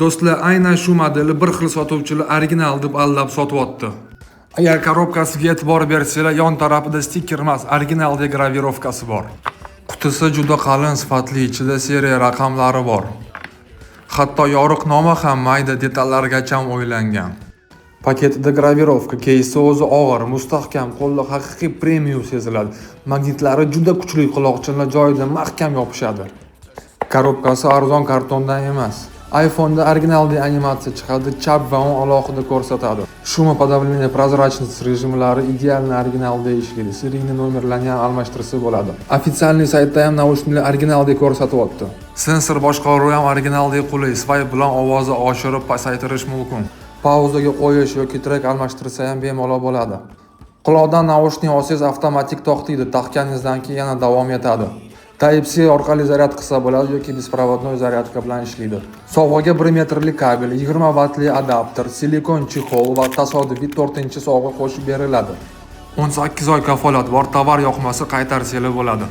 Do'stlar, aynan shu modelni bir xil sotuvchilar original deb aldab sotyapti. Agar korobkasiga e'tibor bersanglar, yon tarafida stiker emas, original degan gravirovkasi bor. Qutisi juda qalin, sifatli, ichida seriya raqamlari bor. Hatto yoriq nomi ham mayda detallargacha o'ylangan. Paketida gravirovka, keysi o'zi og'ir, mustahkam, qo'lda haqiqiy premium seziladi. Magnitlari juda kuchli, quloqchinlar joyida mahkam yopishadi. Korobkasi arzon kartondan emas. iPhone'da original animatsiya chiqadi, chap va o'ng alohida ko'rsatadi. Shuma подавление прозрачность rejimlari idealni originalda ishlaydi. Seriyni nomerlarni ham almashtirsa bo'ladi. Ofitsialniy saytda ham naushniklar originalda ko'rsatyapti. Sensor boshqaruvi ham originalda qulay, swipe bilan ovozni oshirib pasaytirish mumkin. Pauzaga qo'yish yoki trek almashtirsa ham bemalol bo'ladi. Quloqdan naushnik olsangiz avtomatik to'xtaydi, taqganingizdan keyin yana davom etadi. Type-C orqali zaryad qilsa bo'ladi yoki беспроводной zaryadka bilan ishlaydi. Sovg'aga 1 metrlik kabel, 20 vatli adapter, silikon chexol va tasodifiy 4-sovg'a qo'shib beriladi. 18 oy kafolat bor, tovar yoqmasa qaytarsanglar bo'ladi.